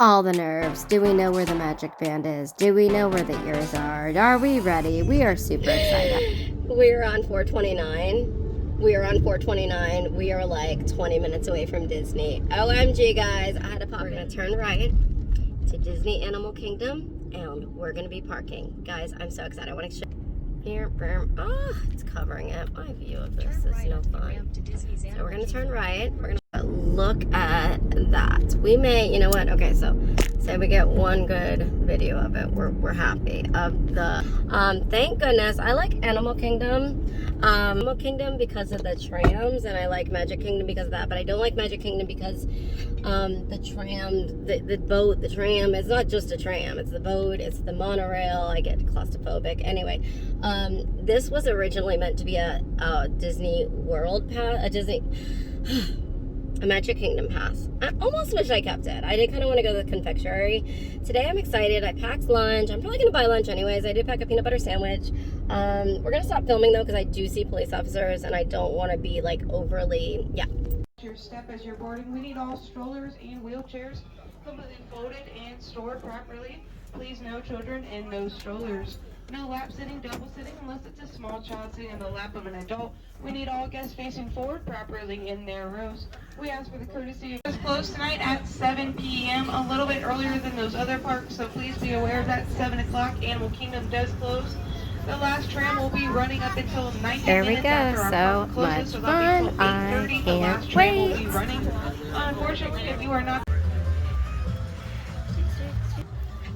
All the nerves. Do we know where the magic band is? Do we know where the ears are? Are we ready? We are super excited. We're on 429. We are on 429. We are like 20 minutes away from Disney. OMG, guys. I had to pop. We're going to turn right to Disney Animal Kingdom, and we're going to be parking. Guys, I'm so excited. I want to show here. Oh, it's covering it. My view of this is no fun. So we're going to turn right. We're going to look at that. We may, you know what? Okay, so say we get one good video of it. We're happy of the thank goodness. I like Animal Kingdom. Animal Kingdom because of the trams, and I like Magic Kingdom because of that, but I don't like Magic Kingdom because the tram, the boat, the tram, it's not just a tram, it's the boat, it's the monorail. I get claustrophobic. Anyway, this was originally meant to be a Disney World pass, a Magic Kingdom pass. I almost wish I kept it. I did kind of want to go to the confectionery. Today I'm excited. I packed lunch. I'm probably going to buy lunch anyways. I did pack a peanut butter sandwich. We're going to stop filming though because I do see police officers and I don't want to be like overly, yeah. Your step as you're boarding. We need all strollers and wheelchairs completely folded and stored properly. Please no children and no strollers. No lap sitting, double sitting, unless it's a small child sitting in the lap of an adult. We need all guests facing forward properly in their rows. We ask for the courtesy of... It's closed tonight at 7 p.m., a little bit earlier than those other parks, so please be aware of that. 7 o'clock, Animal Kingdom does close. The last tram will be running up until 90 There we minutes go. after our So park closes, much so that'll be fun. till 8:30. I The last can't train will wait. be running. Unfortunately, if you are not...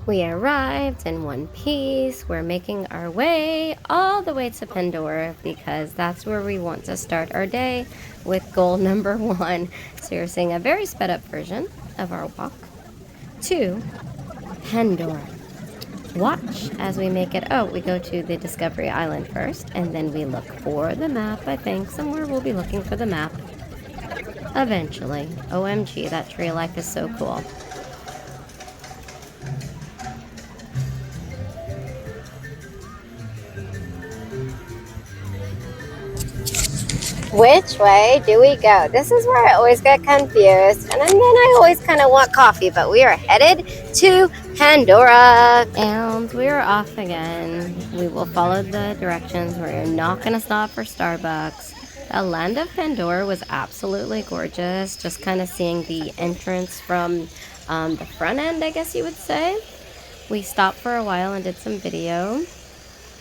We arrived in one piece. We're making our way all the way to Pandora because that's where we want to start our day with goal number 1. So you're seeing a very sped up version of our walk to Pandora. Watch as we make it. Oh, we go to the Discovery Island first and then we look for the map. I think somewhere we'll be looking for the map eventually. OMG, that tree of life is so cool. Which way do we go? This is where I always get confused. And then I always kind of want coffee, but we are headed to Pandora. And we are off again. We will follow the directions. We're not going to stop for Starbucks. The land of Pandora was absolutely gorgeous. Just kind of seeing the entrance from the front end, I guess you would say. We stopped for a while and did some video.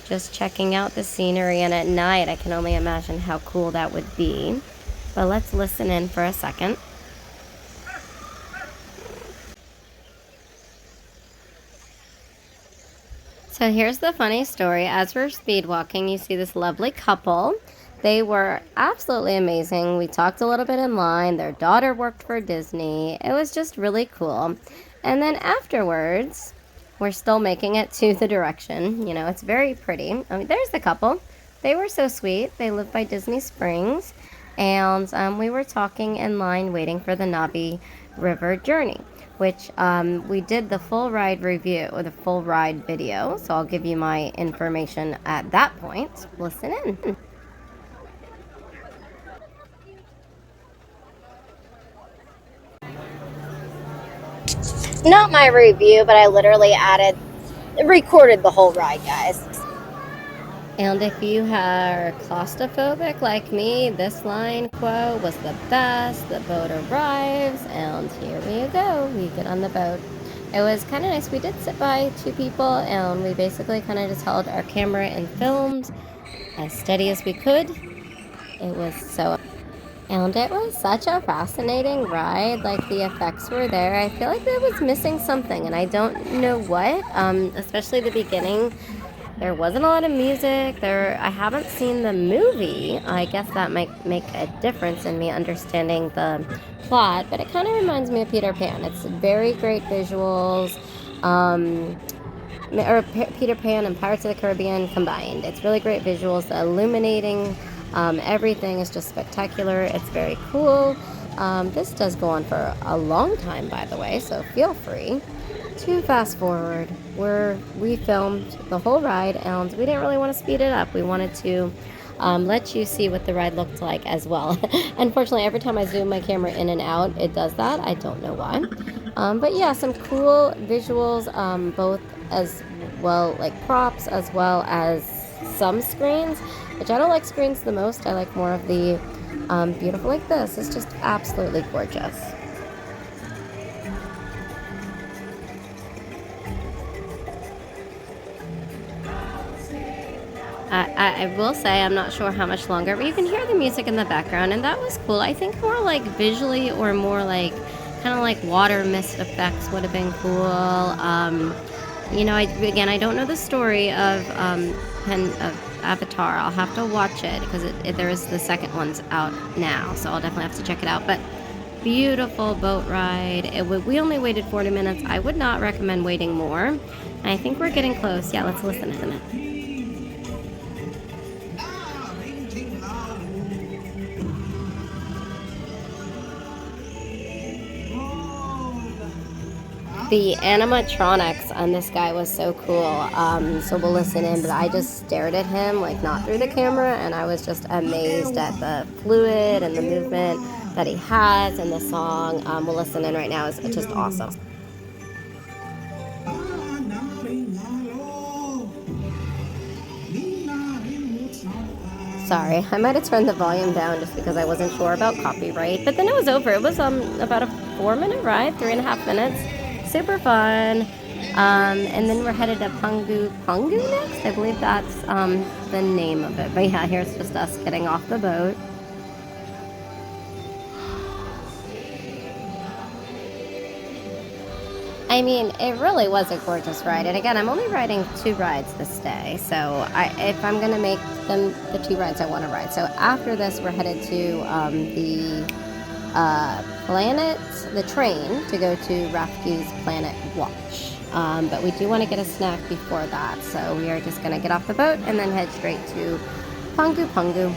Just checking out the scenery, and at night I can only imagine how cool that would be. But let's listen in for a second. So here's the funny story. As we're speed walking, you see this lovely couple. They were absolutely amazing. We talked a little bit in line. Their daughter worked for Disney. It was just really cool. And then afterwards, we're still making it to the direction. You know, it's very pretty. I mean, there's the couple. They were so sweet. They live by Disney Springs. And we were talking in line waiting for the Navi River journey, which we did the full ride review, or the full ride video. So I'll give you my information at that point. Listen in. Not my review, but I literally recorded the whole ride, guys. And if you are claustrophobic like me, this line quote was the best. The boat arrives, and here we go. We get on the boat. It was kind of nice. We did sit by 2 people, and we basically kind of just held our camera and filmed as steady as we could. It was so... And it was such a fascinating ride. Like, the effects were there. I feel like there was missing something, and I don't know what. Especially the beginning. There wasn't a lot of music. I haven't seen the movie. I guess that might make a difference in me understanding the plot. But it kind of reminds me of Peter Pan. It's very great visuals. Peter Pan and Pirates of the Caribbean combined. It's really great visuals. The illuminating... everything is just spectacular. It's very cool. This does go on for a long time, by the way, so feel free to fast forward. We filmed the whole ride, and we didn't really want to speed it up. We wanted to let you see what the ride looked like as well. Unfortunately, every time I zoom my camera in and out, it does that. I don't know why. But yeah, some cool visuals, both as well, like props, as well as some screens, which I don't like screens the most. I like more of the beautiful like this. It's just absolutely gorgeous. I will say I'm not sure how much longer, but you can hear the music in the background, and that was cool. I think more like visually, or more like kind of like water mist effects would have been cool. You know, I don't know the story of Avatar. I'll have to watch it because there is the second one's out now, so I'll definitely have to check it out. But beautiful boat ride. We only waited 40 minutes. I would not recommend waiting more. And I think we're getting close. Yeah, let's listen in a minute. The animatronics on this guy was so cool. So we'll listen in, but I just stared at him, like not through the camera, and I was just amazed at the fluid and the movement that he has, and the song. We'll listen in right now. It's just awesome. Sorry, I might have turned the volume down just because I wasn't sure about copyright, but then it was over. It was about a 4-minute ride, 3.5 minutes. Super fun. And then we're headed to Pungu next. I believe that's the name of it. But yeah, here's just us getting off the boat. I mean, it really was a gorgeous ride. And again, I'm only riding 2 rides this day. So if I'm going to make them the 2 rides I want to ride. So after this, we're headed to the train to go to Rafki's Planet Watch. But we do want to get a snack before that. So we are just going to get off the boat and then head straight to Pungu.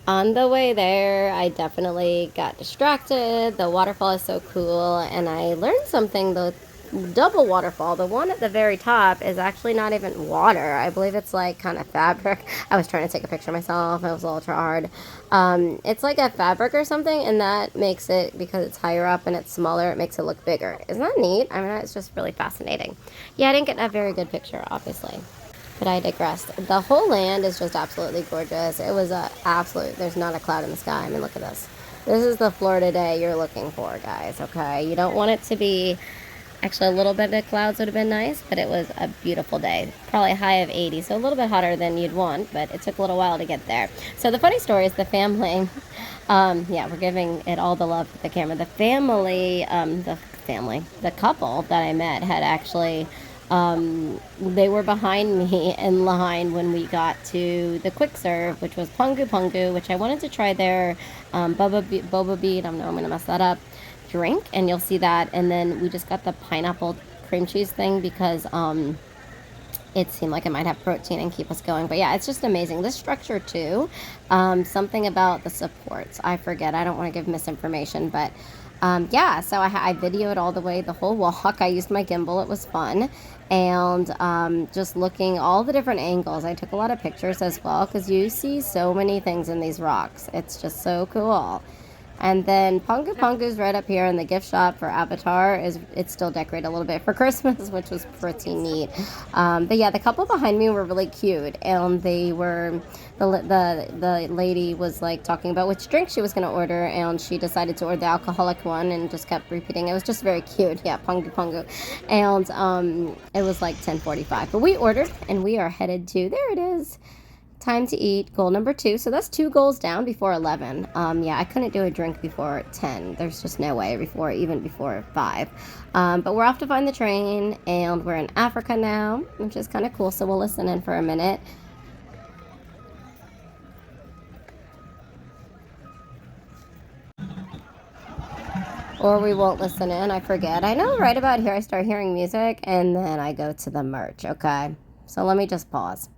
On the way there, I definitely got distracted. The waterfall is so cool, and I learned something. The double waterfall, the one at the very top, is actually not even water. I believe it's like kind of fabric. I was trying to take a picture myself. It was ultra hard. It's like a fabric or something, and that makes it, because it's higher up and it's smaller, it makes it look bigger. Isn't that neat? I mean, it's just really fascinating. Yeah, I didn't get a very good picture, obviously. But I digress. The whole land is just absolutely gorgeous. It was there's not a cloud in the sky. I mean, look at this. This is the Florida day you're looking for, guys, okay? You don't want it to be, actually a little bit of clouds would have been nice, but it was a beautiful day. Probably a high of 80, so a little bit hotter than you'd want, but it took a little while to get there. So the funny story is the family, yeah, we're giving it all the love with the camera. The couple that I met had actually, they were behind me in line when we got to the quick serve, which was Pungu, which I wanted to try their boba bean, I know I'm going to mess that up, drink, and you'll see that. And then we just got the pineapple cream cheese thing because it seemed like it might have protein and keep us going. But yeah, it's just amazing. This structure too, something about the supports, I forget, I don't want to give misinformation, but yeah, so I videoed all the way, the whole walk. I used my gimbal. It was fun. And just looking all the different angles. I took a lot of pictures as well because you see so many things in these rocks. It's just so cool. And then Pungu's right up here in the gift shop for Avatar. It's still decorated a little bit for Christmas, which was pretty neat. But yeah, the couple behind me were really cute, and they were, the lady was like talking about which drink she was going to order, and she decided to order the alcoholic one and just kept repeating. It was just very cute. Yeah, Pungu. And it was like 10:45, but we ordered and we are headed to, there it is. Time to eat, goal number 2. So that's 2 goals down before 11. Yeah, I couldn't do a drink before 10. There's just no way even before 5. But we're off to find the train, and we're in Africa now, which is kind of cool. So we'll listen in for a minute. Or we won't listen in, I forget. I know right about here I start hearing music, and then I go to the merch, okay? So let me just pause.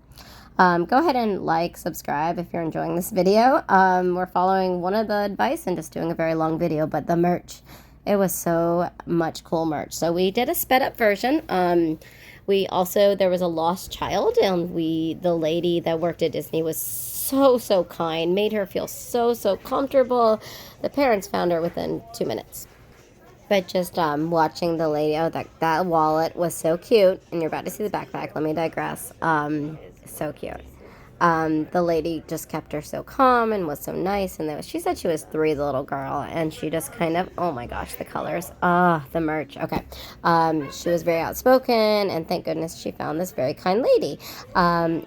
Go ahead and like, subscribe if you're enjoying this video. We're following one of the advice and just doing a very long video, but the merch, it was so much cool merch. So we did a sped up version. There was a lost child, and the lady that worked at Disney was so kind, made her feel so comfortable. The parents found her within 2 minutes. But just watching the lady, that wallet was so cute. And you're about to see the backpack. Let me digress. So cute. The lady just kept her so calm and was so nice. And she said she was 3, the little girl. And she just kind of, oh my gosh, the colors. The merch. Okay. She was very outspoken. And thank goodness she found this very kind lady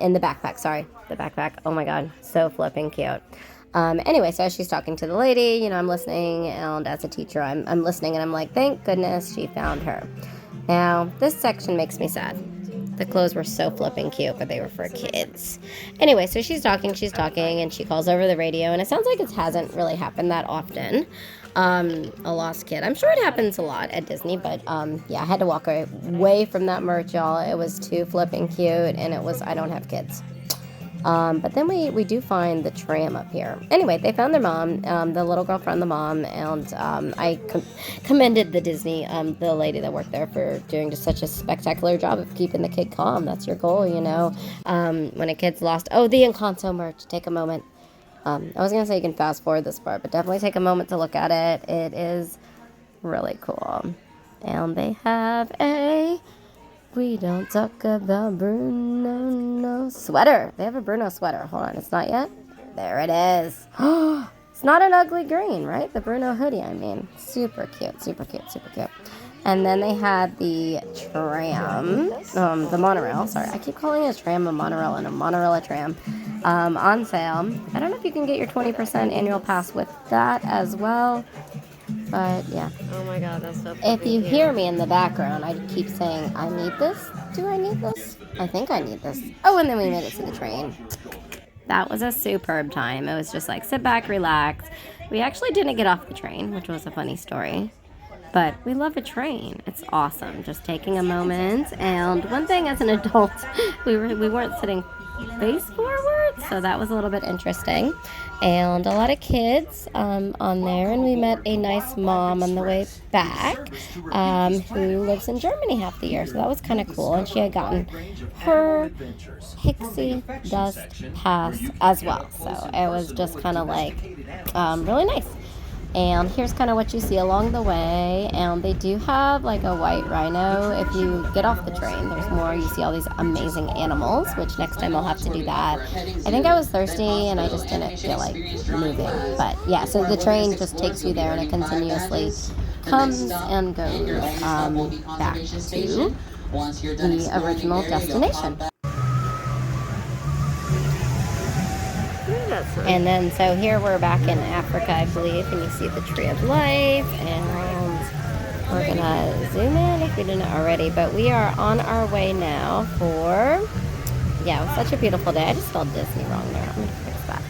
in the backpack. Sorry, the backpack. Oh my God, so flipping cute. Anyway, so as she's talking to the lady, I'm listening, and as a teacher, I'm listening, and I'm like, thank goodness she found her. Now, this section makes me sad. The clothes were so flipping cute, but they were for kids. Anyway, so she's talking, and she calls over the radio, and it sounds like it hasn't really happened that often. A lost kid. I'm sure it happens a lot at Disney, but yeah, I had to walk away from that merch, y'all. It was too flipping cute, and I don't have kids. But then we do find the tram up here. Anyway, they found their mom. The little girl found the mom, and I commended the Disney, the lady that worked there, for doing just such a spectacular job of keeping the kid calm. That's your goal, when a kid's lost. Oh, the Encanto merch. Take a moment. I was going to say you can fast forward this part, but definitely take a moment to look at it. It is really cool. And they have we don't talk about Bruno, no sweater. They have a Bruno sweater. Hold on, it's not yet. There it is. It's not an ugly green, right? The Bruno hoodie, I mean. Super cute, super cute, super cute. And then they had the tram, the monorail. Sorry, I keep calling it a tram a monorail and a monorail a tram. On sale. I don't know if you can get your 20% annual pass with that as well. But yeah. Oh my God, that's so If you hear me in the background, I keep saying, I need this. Do I need this? I think I need this. Oh, and then we made it to the train. That was a superb time. It was just like, sit back, relax. We actually didn't get off the train, which was a funny story. But we love a train. It's awesome. Just taking a moment. And one thing as an adult, we weren't sitting face forward, so that was a little bit interesting. And a lot of kids on there, and we met a nice mom on the way back who lives in Germany half the year, so that was kind of cool. And she had gotten her Pixie Dust pass as well, so it was just kind of like really nice. And here's kind of what you see along the way. And they do have like a white rhino. If you get off the train, there's more. You see all these amazing animals, which next time I'll have to do that. I think I was thirsty and I just didn't feel like moving. But yeah, so the train just takes you there, and it continuously comes and goes back to the original destination. And then, so here we're back in Africa, I believe, and you see the Tree of Life, and we're gonna zoom in if we didn't already, but we are on our way now for, yeah, it was such a beautiful day. I just spelled Disney wrong there. I'm gonna fix that.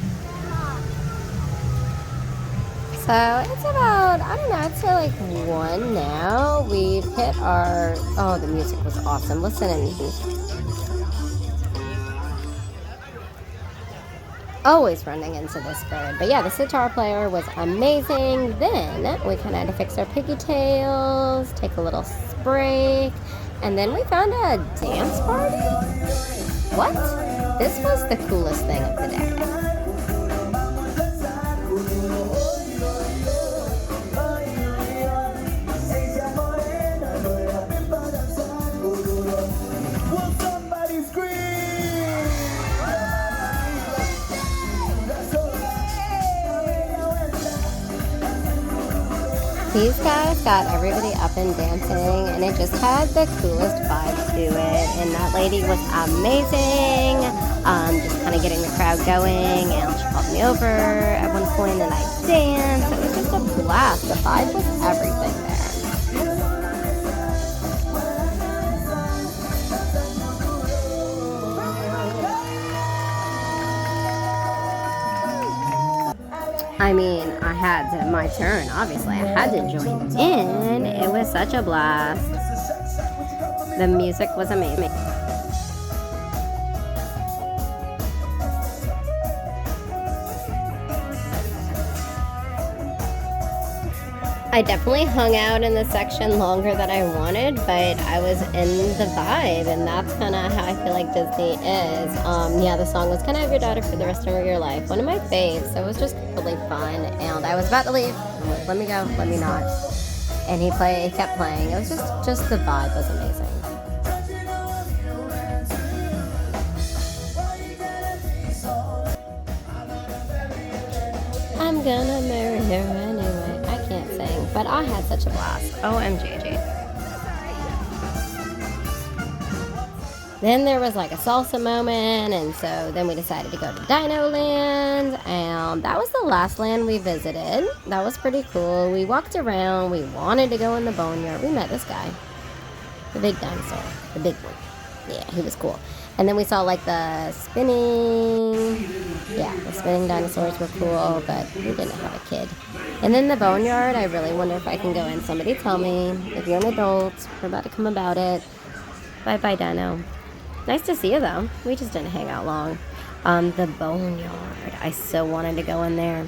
So it's about, I don't know, I'd say like 1 now. We've hit our, oh, the music was awesome. Listen and always running into this bird. But yeah, the sitar player was amazing. Then we kind of had to fix our pigtails, take a little break, and then we found a dance party. What? This was the coolest thing of the day. These guys got everybody up and dancing, and it just had the coolest vibe to it. And that lady was amazing, just kind of getting the crowd going. And she called me over at one point, and I danced. It was just a blast. The vibe was everything there. I mean, I had to, my turn, obviously. I had to join in. It was such a blast. The music was amazing. I definitely hung out in the section longer than I wanted, but I was in the vibe, and that's kind of how I feel like Disney is. Yeah, the song was "Can I Have Your Daughter for the Rest of Your Life?" One of my faves, so it was just really fun, and I was about to leave. I'm like, let me go, let me not. And he kept playing. It was just the vibe was amazing. I'm gonna marry her anyway. I can't sing, but I had such a blast. OMG. Then there was like a salsa moment, and so then we decided to go to Dino Land, and that was the last land we visited. That was pretty cool. We walked around. We wanted to go in the boneyard. We met this guy, the big dinosaur, the big one. Yeah, he was cool. And then we saw like the spinning dinosaurs were cool, but we didn't have a kid. And then the boneyard, I really wonder if I can go in. Somebody tell me if you're an adult. We're about to come about it. Bye, Dino. Nice to see you, though. We just didn't hang out long. The boneyard. I so wanted to go in there.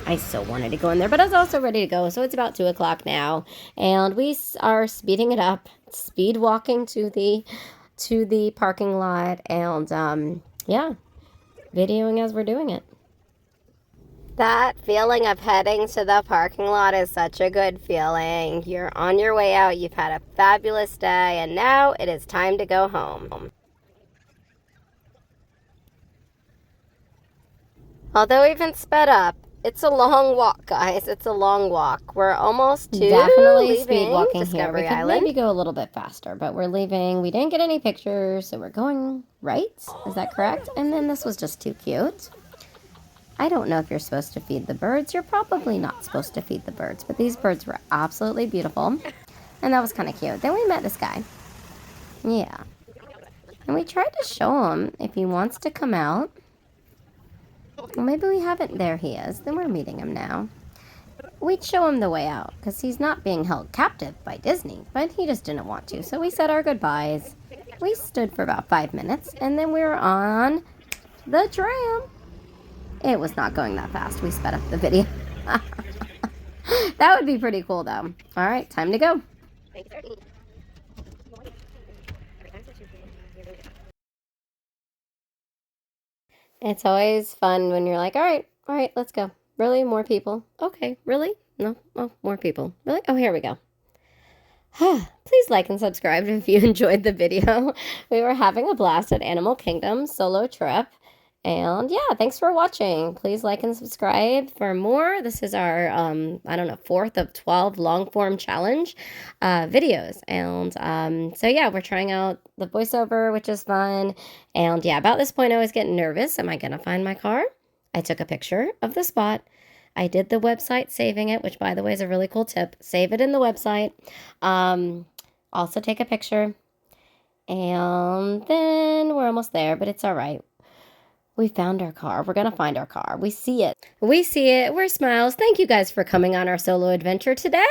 But I was also ready to go. So it's about 2 o'clock now, and we are speeding it up, speed walking to the parking lot, and yeah, videoing as we're doing it. That feeling of heading to the parking lot is such a good feeling. You're on your way out, you've had a fabulous day, and now it is time to go home. Although we've been sped up, it's a long walk, guys. It's a long walk. We're almost to Definitely speed walking Discovery here. We Island. could maybe go a little bit faster, but we're leaving. We didn't get any pictures, so we're going right. Is that correct? And then this was just too cute. I don't know if you're supposed to feed the birds. You're probably not supposed to feed the birds, but these birds were absolutely beautiful, and that was kind of cute. Then we met this guy. Yeah. And we tried to show him if he wants to come out. Well, maybe we haven't. There he is. Then we're meeting him now. We'd show him the way out because he's not being held captive by Disney, but he just didn't want to. So we said our goodbyes. We stood for about 5 minutes, and then we were on the tram. It was not going that fast. We sped up the video. That would be pretty cool, though. All right, time to go. It's always fun when you're like, all right, let's go. Really? More people? Okay, really? No? Oh, more people. Really? Oh, here we go. Please like and subscribe if you enjoyed the video. We were having a blast at Animal Kingdom solo trip. And yeah, thanks for watching. Please like and subscribe for more. This is our, 4th of 12 long-form challenge videos. And so yeah, we're trying out the voiceover, which is fun. And yeah, about this point, I was getting nervous. Am I going to find my car? I took a picture of the spot. I did the website saving it, which by the way is a really cool tip. Save it in the website. Also take a picture. And then we're almost there, but it's all right. We found our car. We're going to find our car. We see it. We're smiles. Thank you guys for coming on our solo adventure today.